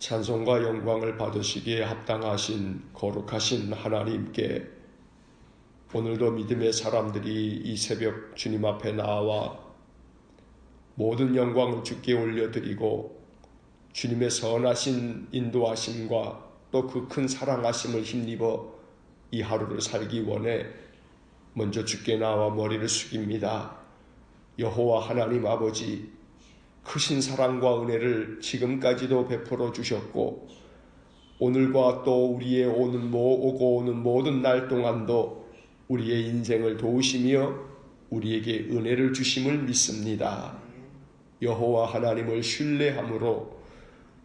찬송과 영광을 받으시기에 합당하신 거룩하신 하나님께 오늘도 믿음의 사람들이 이 새벽 주님 앞에 나와 모든 영광을 주께 올려드리고 주님의 선하신 인도하심과 또 그 큰 사랑하심을 힘입어 이 하루를 살기 원해 먼저 주께 나와 머리를 숙입니다. 여호와 하나님 아버지, 크신 사랑과 은혜를 지금까지도 베풀어 주셨고 오늘과 또 우리의 오고 오는 모든 날 동안도 우리의 인생을 도우시며 우리에게 은혜를 주심을 믿습니다. 여호와 하나님을 신뢰함으로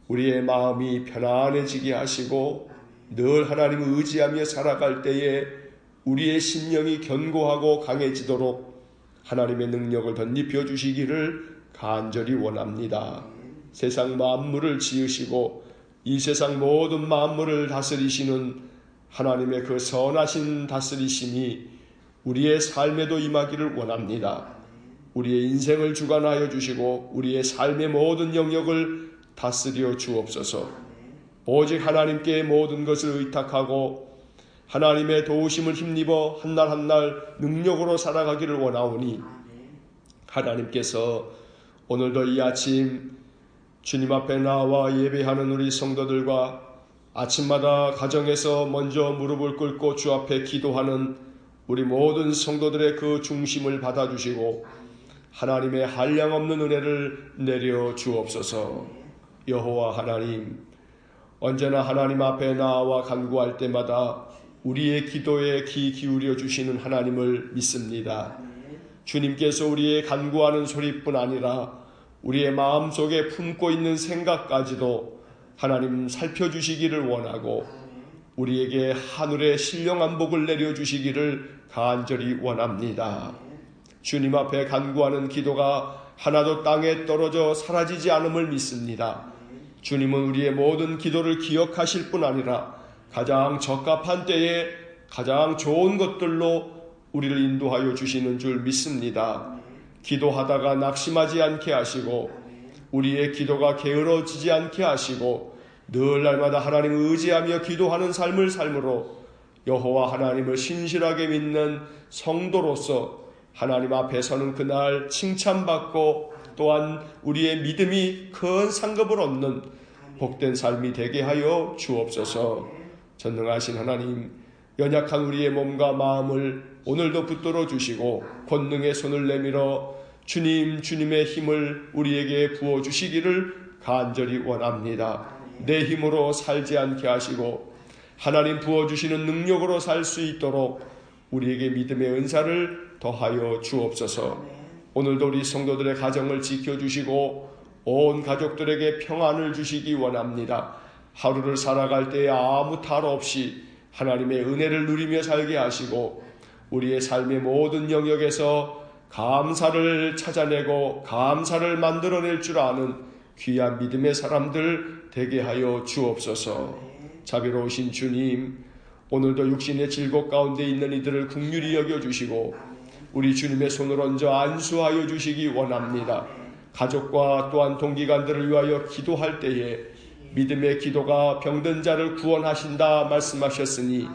우리의 마음이 편안해지게 하시고 늘 하나님을 의지하며 살아갈 때에 우리의 심령이 견고하고 강해지도록 하나님의 능력을 덧입혀 주시기를 간절히 원합니다. 세상 만물을 지으시고 이 세상 모든 만물을 다스리시는 하나님의 그 선하신 다스리심이 우리의 삶에도 임하기를 원합니다. 우리의 인생을 주관하여 주시고 우리의 삶의 모든 영역을 다스려 주옵소서. 오직 하나님께 모든 것을 의탁하고 하나님의 도우심을 힘입어 한날 한날 능력으로 살아가기를 원하오니 하나님께서 오늘도 이 아침 주님 앞에 나와 예배하는 우리 성도들과 아침마다 가정에서 먼저 무릎을 꿇고 주 앞에 기도하는 우리 모든 성도들의 그 중심을 받아주시고 하나님의 한량없는 은혜를 내려 주옵소서. 여호와 하나님, 언제나 하나님 앞에 나와 간구할 때마다 우리의 기도에 귀 기울여 주시는 하나님을 믿습니다. 주님께서 우리의 간구하는 소리뿐 아니라 우리의 마음속에 품고 있는 생각까지도 하나님 살펴주시기를 원하고 우리에게 하늘의 신령한 복을 내려주시기를 간절히 원합니다. 주님 앞에 간구하는 기도가 하나도 땅에 떨어져 사라지지 않음을 믿습니다. 주님은 우리의 모든 기도를 기억하실 뿐 아니라 가장 적합한 때에 가장 좋은 것들로 우리를 인도하여 주시는 줄 믿습니다. 기도하다가 낙심하지 않게 하시고 우리의 기도가 게으러지지 않게 하시고 늘 날마다 하나님을 의지하며 기도하는 삶을 삶으로 여호와 하나님을 신실하게 믿는 성도로서 하나님 앞에 서는 그날 칭찬받고 또한 우리의 믿음이 큰 상급을 얻는 복된 삶이 되게 하여 주옵소서. 전능하신 하나님, 연약한 우리의 몸과 마음을 오늘도 붙들어 주시고 권능의 손을 내밀어 주님의 힘을 우리에게 부어주시기를 간절히 원합니다. 내 힘으로 살지 않게 하시고 하나님 부어주시는 능력으로 살 수 있도록 우리에게 믿음의 은사를 더하여 주옵소서. 오늘도 우리 성도들의 가정을 지켜주시고 온 가족들에게 평안을 주시기 원합니다. 하루를 살아갈 때에 아무 탈 없이 하나님의 은혜를 누리며 살게 하시고 우리의 삶의 모든 영역에서 감사를 찾아내고 감사를 만들어낼 줄 아는 귀한 믿음의 사람들 되게 하여 주옵소서. 자비로우신 주님, 오늘도 육신의 질곡 가운데 있는 이들을 긍휼히 여겨주시고 우리 주님의 손을 얹어 안수하여 주시기 원합니다. 가족과 또한 동기간들을 위하여 기도할 때에 믿음의 기도가 병든 자를 구원하신다 말씀하셨으니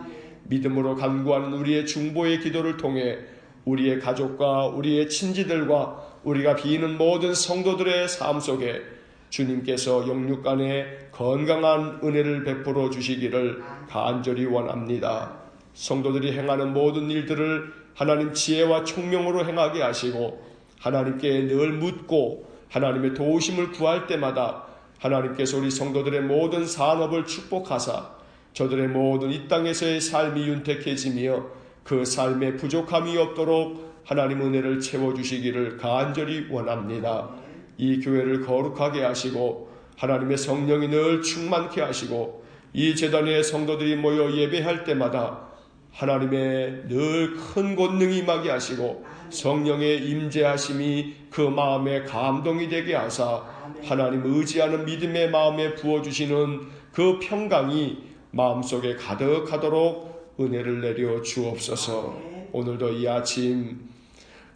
믿음으로 간구하는 우리의 중보의 기도를 통해 우리의 가족과 우리의 친지들과 우리가 비는 모든 성도들의 삶 속에 주님께서 영육간에 건강한 은혜를 베풀어 주시기를 간절히 원합니다. 성도들이 행하는 모든 일들을 하나님 지혜와 총명으로 행하게 하시고 하나님께 늘 묻고 하나님의 도우심을 구할 때마다 하나님께서 우리 성도들의 모든 산업을 축복하사 저들의 모든 이 땅에서의 삶이 윤택해지며 그 삶에 부족함이 없도록 하나님 은혜를 채워주시기를 간절히 원합니다. 이 교회를 거룩하게 하시고 하나님의 성령이 늘 충만케 하시고 이 제단에 성도들이 모여 예배할 때마다 하나님의 늘 큰 권능이 임하게 하시고 성령의 임재하심이 그 마음에 감동이 되게 하사 하나님 의지하는 믿음의 마음에 부어주시는 그 평강이 마음속에 가득하도록 은혜를 내려 주옵소서. 오늘도 이 아침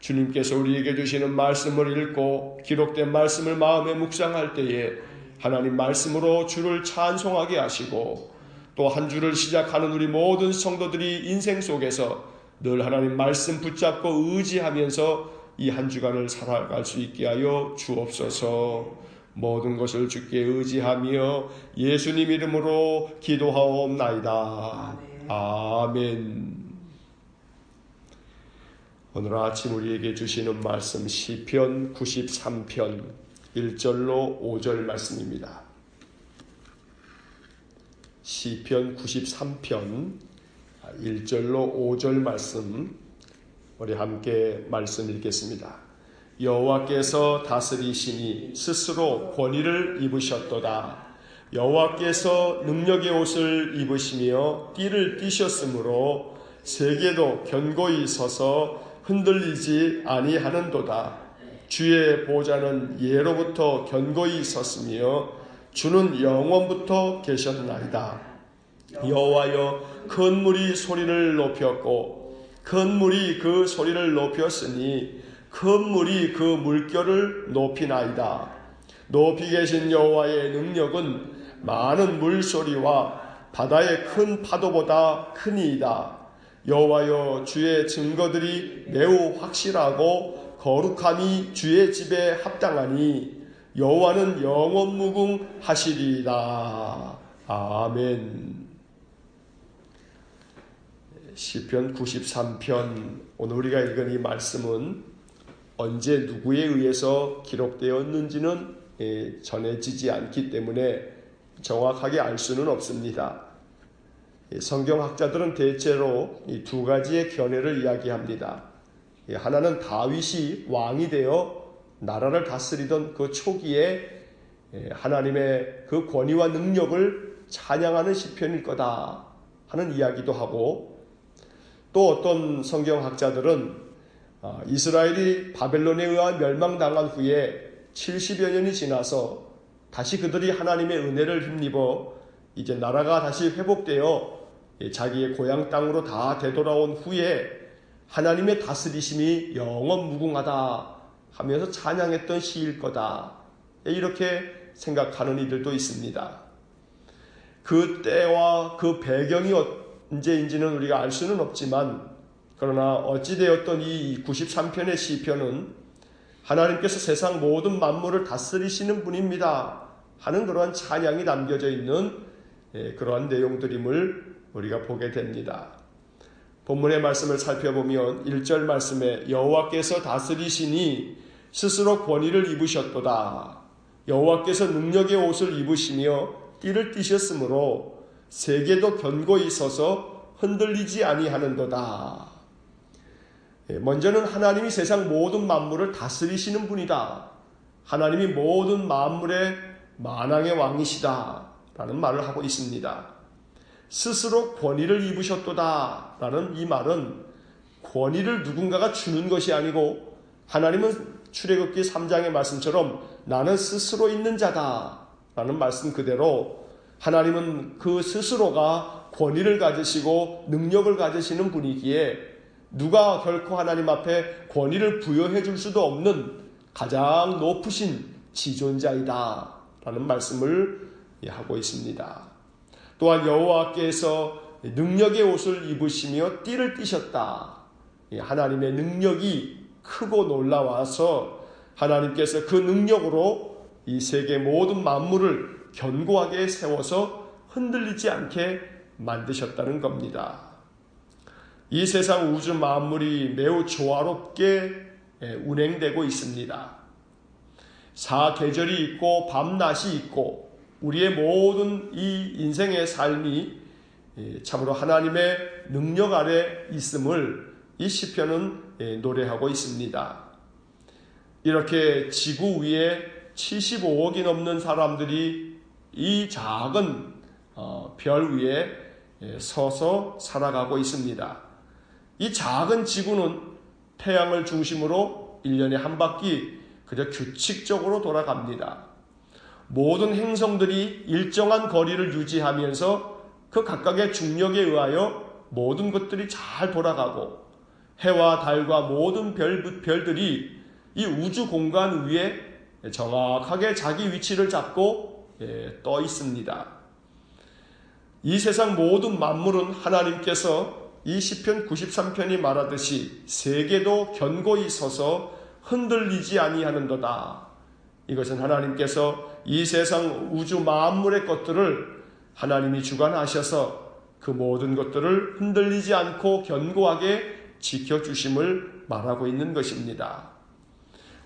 주님께서 우리에게 주시는 말씀을 읽고 기록된 말씀을 마음에 묵상할 때에 하나님 말씀으로 주를 찬송하게 하시고 또 한 주를 시작하는 우리 모든 성도들이 인생 속에서 늘 하나님 말씀 붙잡고 의지하면서 이 한 주간을 살아갈 수 있게 하여 주옵소서. 모든 것을 주께 의지하며 예수님 이름으로 기도하옵나이다. 아멘. 오늘 아침 우리에게 주시는 말씀 시편 93편 1절로 5절 말씀입니다. 시편 93편 1절로 5절 말씀 우리 함께 말씀 읽겠습니다. 여호와께서 다스리시니 스스로 권위를 입으셨도다. 여호와께서 능력의 옷을 입으시며 띠를 띠셨으므로 세계도 견고히 서서 흔들리지 아니하는도다. 주의 보좌는 예로부터 견고히 섰으며 주는 영원부터 계셨나이다. 여호와여, 큰 물이 소리를 높였고 큰 물이 그 소리를 높였으니 큰 물이 그 물결을 높이나이다. 높이 계신 여호와의 능력은 많은 물소리와 바다의 큰 파도보다 크니이다. 여호와여, 주의 증거들이 매우 확실하고 거룩함이 주의 집에 합당하니 여호와는 영원무궁하시리이다. 아멘. 시편 93편 오늘 우리가 읽은 이 말씀은 언제 누구에 의해서 기록되었는지는 전해지지 않기 때문에 정확하게 알 수는 없습니다. 성경학자들은 대체로 이 두 가지의 견해를 이야기합니다. 하나는 다윗이 왕이 되어 나라를 다스리던 그 초기에 하나님의 그 권위와 능력을 찬양하는 시편일 거다 하는 이야기도 하고, 또 어떤 성경학자들은 이스라엘이 바벨론에 의한 멸망당한 후에 70여 년이 지나서 다시 그들이 하나님의 은혜를 힘입어 이제 나라가 다시 회복되어 자기의 고향 땅으로 다 되돌아온 후에 하나님의 다스리심이 영원무궁하다 하면서 찬양했던 시일 거다, 이렇게 생각하는 이들도 있습니다. 그 때와 그 배경이 언제인지는 우리가 알 수는 없지만, 그러나 어찌되었던 이 93편의 시편은 하나님께서 세상 모든 만물을 다스리시는 분입니다 하는 그러한 찬양이 담겨져 있는 그러한 내용들임을 우리가 보게 됩니다. 본문의 말씀을 살펴보면 1절 말씀에 여호와께서 다스리시니 스스로 권위를 입으셨도다. 여호와께서 능력의 옷을 입으시며 띠를 띠셨으므로 세계도 견고히 서서 흔들리지 아니하는도다. 먼저는 하나님이 세상 모든 만물을 다스리시는 분이다. 하나님이 모든 만물의 만왕의 왕이시다 라는 말을 하고 있습니다. 스스로 권위를 입으셨도다 라는 이 말은 권위를 누군가가 주는 것이 아니고, 하나님은 출애굽기 3장의 말씀처럼 나는 스스로 있는 자다 라는 말씀 그대로 하나님은 그 스스로가 권위를 가지시고 능력을 가지시는 분이기에 누가 결코 하나님 앞에 권위를 부여해 줄 수도 없는 가장 높으신 지존자이다 라는 말씀을 하고 있습니다. 또한 여호와께서 능력의 옷을 입으시며 띠를 띠셨다. 하나님의 능력이 크고 놀라워서 하나님께서 그 능력으로 이 세계 모든 만물을 견고하게 세워서 흔들리지 않게 만드셨다는 겁니다. 이 세상 우주 만물이 매우 조화롭게 운행되고 있습니다. 사계절이 있고 밤낮이 있고 우리의 모든 이 인생의 삶이 참으로 하나님의 능력 아래 있음을 이 시편은 노래하고 있습니다. 이렇게 지구 위에 75억이 넘는 사람들이 이 작은 별 위에 서서 살아가고 있습니다. 이 작은 지구는 태양을 중심으로 1년에 한 바퀴 그저 규칙적으로 돌아갑니다. 모든 행성들이 일정한 거리를 유지하면서 그 각각의 중력에 의하여 모든 것들이 잘 돌아가고, 해와 달과 모든 별들이 이 우주 공간 위에 정확하게 자기 위치를 잡고 떠 있습니다. 이 세상 모든 만물은 하나님께서 이 시편 93편이 말하듯이 세계도 견고히 서서 흔들리지 아니하는도다. 이것은 하나님께서 이 세상 우주 만물의 것들을 하나님이 주관하셔서 그 모든 것들을 흔들리지 않고 견고하게 지켜주심을 말하고 있는 것입니다.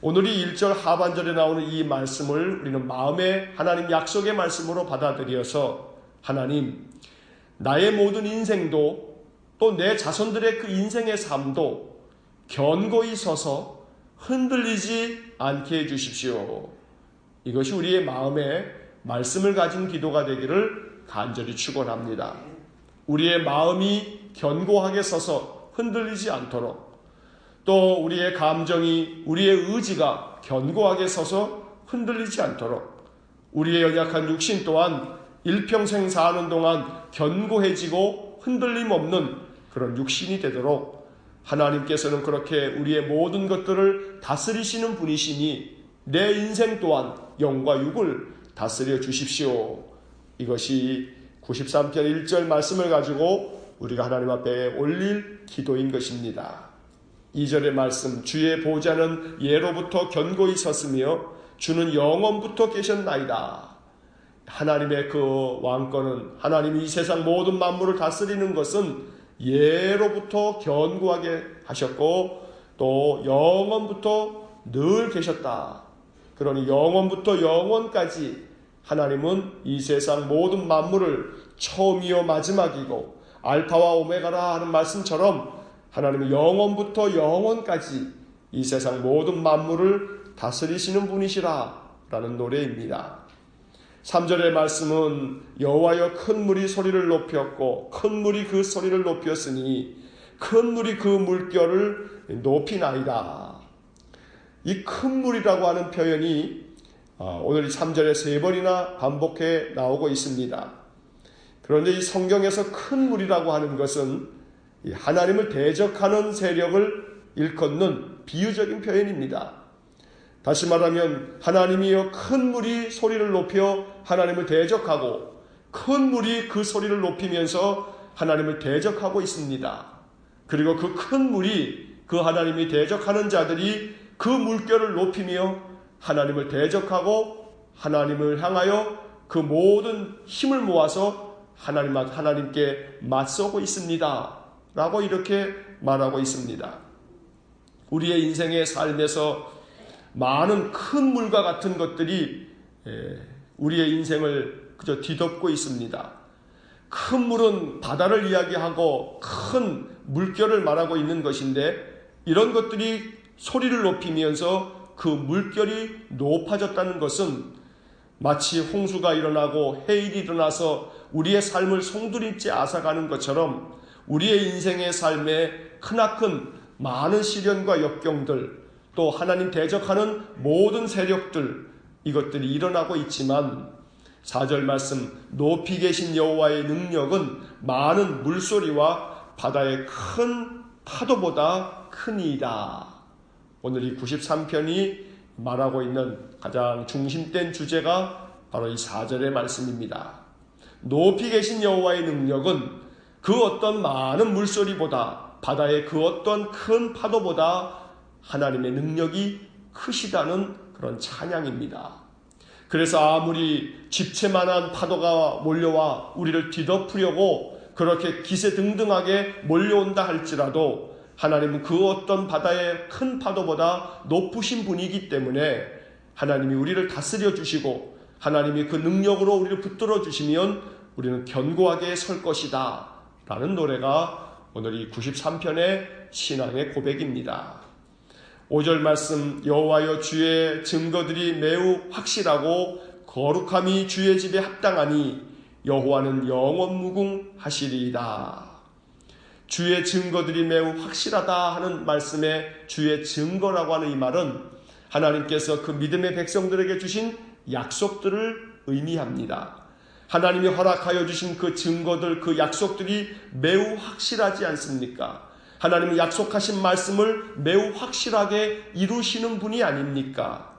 오늘이 1절 하반절에 나오는 이 말씀을 우리는 마음의 하나님 약속의 말씀으로 받아들여서 하나님, 나의 모든 인생도 또 내 자손들의 그 인생의 삶도 견고히 서서 흔들리지 않게 해주십시오. 이것이 우리의 마음에 말씀을 가진 기도가 되기를 간절히 축원합니다. 우리의 마음이 견고하게 서서 흔들리지 않도록, 또 우리의 감정이, 우리의 의지가 견고하게 서서 흔들리지 않도록, 우리의 연약한 육신 또한 일평생 사는 동안 견고해지고 흔들림 없는 그런 육신이 되도록 하나님께서는 그렇게 우리의 모든 것들을 다스리시는 분이시니 내 인생 또한 영과 육을 다스려 주십시오. 이것이 93편 1절 말씀을 가지고 우리가 하나님 앞에 올릴 기도인 것입니다. 2절의 말씀, 주의 보좌는 예로부터 견고히 섰으며 주는 영원부터 계셨나이다. 하나님의 그 왕권은, 하나님이 이 세상 모든 만물을 다스리는 것은 예로부터 견고하게 하셨고 또 영원부터 늘 계셨다. 그러니 영원부터 영원까지 하나님은 이 세상 모든 만물을 처음이요 마지막이고 알파와 오메가라 하는 말씀처럼 하나님은 영원부터 영원까지 이 세상 모든 만물을 다스리시는 분이시라 라는 노래입니다. 3절의 말씀은 여호와여 큰 물이 소리를 높였고 큰 물이 그 소리를 높였으니 큰 물이 그 물결을 높이나이다. 이 큰 물이라고 하는 표현이 오늘 이 3절에 3번이나 반복해 나오고 있습니다. 그런데 이 성경에서 큰 물이라고 하는 것은 하나님을 대적하는 세력을 일컫는 비유적인 표현입니다. 다시 말하면 하나님이여 큰 물이 소리를 높여 하나님을 대적하고 큰 물이 그 소리를 높이면서 하나님을 대적하고 있습니다. 그리고 그 큰 물이 그 하나님이 대적하는 자들이 그 물결을 높이며 하나님을 대적하고 하나님을 향하여 그 모든 힘을 모아서 하나님께 맞서고 있습니다. 라고 이렇게 말하고 있습니다. 우리의 인생의 삶에서 많은 큰 물과 같은 것들이 우리의 인생을 그저 뒤덮고 있습니다. 큰 물은 바다를 이야기하고 큰 물결을 말하고 있는 것인데 이런 것들이 소리를 높이면서 그 물결이 높아졌다는 것은 마치 홍수가 일어나고 해일이 일어나서 우리의 삶을 송두리째 앗아가는 것처럼 우리의 인생의 삶에 크나큰 많은 시련과 역경들 또 하나님 대적하는 모든 세력들 이것들이 일어나고 있지만 4절 말씀 높이 계신 여호와의 능력은 많은 물소리와 바다의 큰 파도보다 크니이다. 오늘 이 93편이 말하고 있는 가장 중심된 주제가 바로 이 4절의 말씀입니다. 높이 계신 여호와의 능력은 그 어떤 많은 물소리보다 바다의 그 어떤 큰 파도보다 하나님의 능력이 크시다는 그런 찬양입니다. 그래서 아무리 집채만한 파도가 몰려와 우리를 뒤덮으려고 그렇게 기세등등하게 몰려온다 할지라도 하나님은 그 어떤 바다의 큰 파도보다 높으신 분이기 때문에 하나님이 우리를 다스려 주시고 하나님이 그 능력으로 우리를 붙들어 주시면 우리는 견고하게 설 것이다 라는 노래가 오늘 이 93편의 신앙의 고백입니다. 5절 말씀 여호와여 주의 증거들이 매우 확실하고 거룩함이 주의 집에 합당하니 여호와는 영원무궁하시리이다. 주의 증거들이 매우 확실하다 하는 말씀에 주의 증거라고 하는 이 말은 하나님께서 그 믿음의 백성들에게 주신 약속들을 의미합니다. 하나님이 허락하여 주신 그 증거들, 그 약속들이 매우 확실하지 않습니까? 하나님이 약속하신 말씀을 매우 확실하게 이루시는 분이 아닙니까?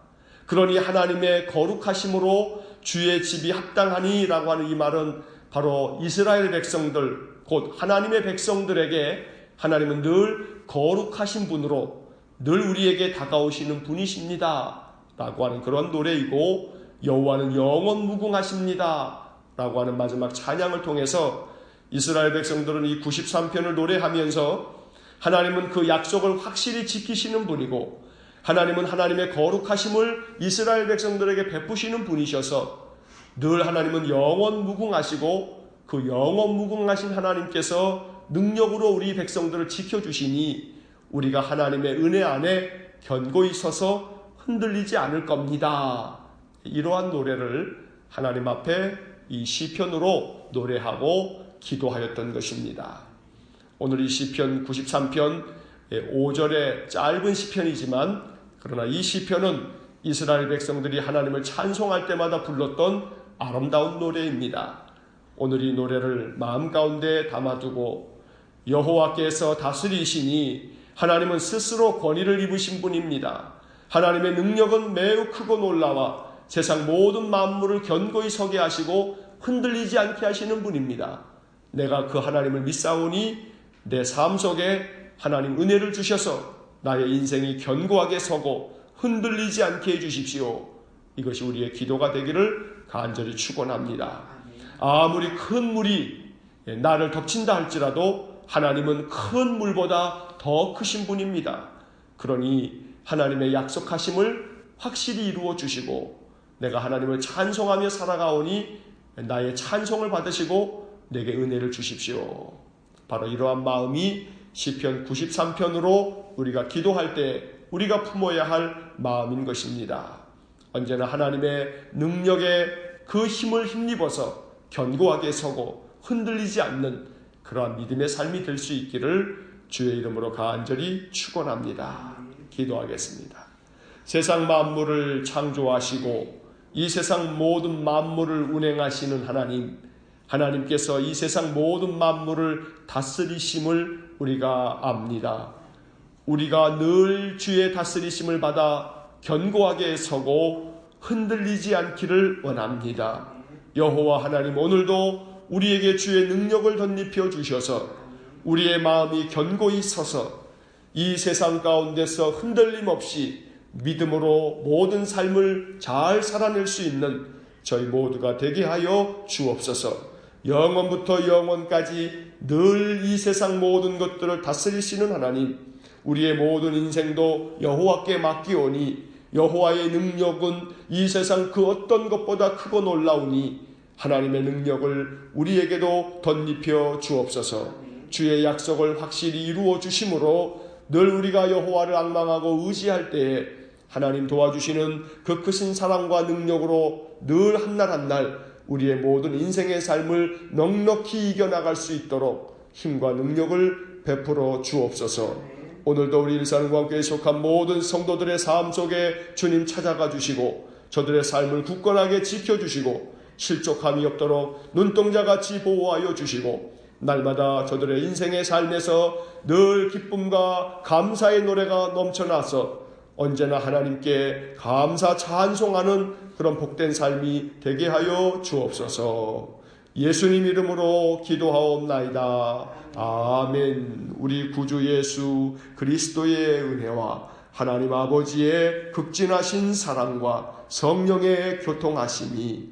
그러니 하나님의 거룩하심으로 주의 집이 합당하니라고 하는 이 말은 바로 이스라엘 백성들, 곧 하나님의 백성들에게 하나님은 늘 거룩하신 분으로 늘 우리에게 다가오시는 분이십니다 라고 하는 그런 노래이고, 여호와는 영원 무궁하십니다 라고 하는 마지막 찬양을 통해서 이스라엘 백성들은 이 93편을 노래하면서 하나님은 그 약속을 확실히 지키시는 분이고, 하나님은 하나님의 거룩하심을 이스라엘 백성들에게 베푸시는 분이셔서 늘 하나님은 영원 무궁하시고, 그 영원 무궁하신 하나님께서 능력으로 우리 백성들을 지켜주시니 우리가 하나님의 은혜 안에 견고히 서서 흔들리지 않을 겁니다. 이러한 노래를 하나님 앞에 이 시편으로 노래하고 기도하였던 것입니다. 오늘 이 시편 93편 5절의 짧은 시편이지만, 그러나 이 시편은 이스라엘 백성들이 하나님을 찬송할 때마다 불렀던 아름다운 노래입니다. 오늘 이 노래를 마음 가운데 담아두고, 여호와께서 다스리시니 하나님은 스스로 권위를 입으신 분입니다. 하나님의 능력은 매우 크고 놀라와 세상 모든 만물을 견고히 서게 하시고 흔들리지 않게 하시는 분입니다. 내가 그 하나님을 믿사오니 내 삶 속에 하나님 은혜를 주셔서 나의 인생이 견고하게 서고 흔들리지 않게 해주십시오. 이것이 우리의 기도가 되기를 간절히 축원합니다. 아무리 큰 물이 나를 덮친다 할지라도 하나님은 큰 물보다 더 크신 분입니다. 그러니 하나님의 약속하심을 확실히 이루어 주시고, 내가 하나님을 찬송하며 살아가오니 나의 찬송을 받으시고 내게 은혜를 주십시오. 바로 이러한 마음이 시편 93편으로 우리가 기도할 때 우리가 품어야 할 마음인 것입니다. 언제나 하나님의 능력에 그 힘을 힘입어서 견고하게 서고 흔들리지 않는 그러한 믿음의 삶이 될 수 있기를 주의 이름으로 간절히 축원합니다. 기도하겠습니다. 세상 만물을 창조하시고 이 세상 모든 만물을 운행하시는 하나님, 하나님께서 이 세상 모든 만물을 다스리심을 우리가 압니다. 우리가 늘 주의 다스리심을 받아 견고하게 서고 흔들리지 않기를 원합니다. 여호와 하나님, 오늘도 우리에게 주의 능력을 덧입혀 주셔서 우리의 마음이 견고히 서서 이 세상 가운데서 흔들림 없이 믿음으로 모든 삶을 잘 살아낼 수 있는 저희 모두가 되게 하여 주옵소서. 영원부터 영원까지 늘 이 세상 모든 것들을 다스리시는 하나님, 우리의 모든 인생도 여호와께 맡기오니 여호와의 능력은 이 세상 그 어떤 것보다 크고 놀라우니 하나님의 능력을 우리에게도 덧입혀 주옵소서. 주의 약속을 확실히 이루어 주심으로 늘 우리가 여호와를 앙망하고 의지할 때에 하나님 도와주시는 그 크신 사랑과 능력으로 늘 한날 한날 우리의 모든 인생의 삶을 넉넉히 이겨나갈 수 있도록 힘과 능력을 베풀어 주옵소서. 오늘도 우리 일산광교회에 속한 모든 성도들의 삶 속에 주님 찾아가 주시고 저들의 삶을 굳건하게 지켜주시고 실족함이 없도록 눈동자같이 보호하여 주시고 날마다 저들의 인생의 삶에서 늘 기쁨과 감사의 노래가 넘쳐나서 언제나 하나님께 감사 찬송하는 그런 복된 삶이 되게 하여 주옵소서. 예수님 이름으로 기도하옵나이다. 아멘. 우리 구주 예수 그리스도의 은혜와 하나님 아버지의 극진하신 사랑과 성령의 교통하심이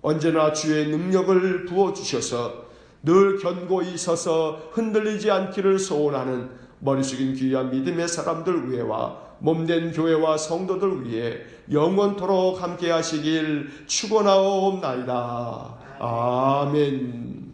언제나 주의 능력을 부어주셔서 늘 견고히 서서 흔들리지 않기를 소원하는 머리 숙인 귀한 믿음의 사람들 위에와 몸된 교회와 성도들 위해 영원토록 함께 하시길 축원하옵나이다. 아멘.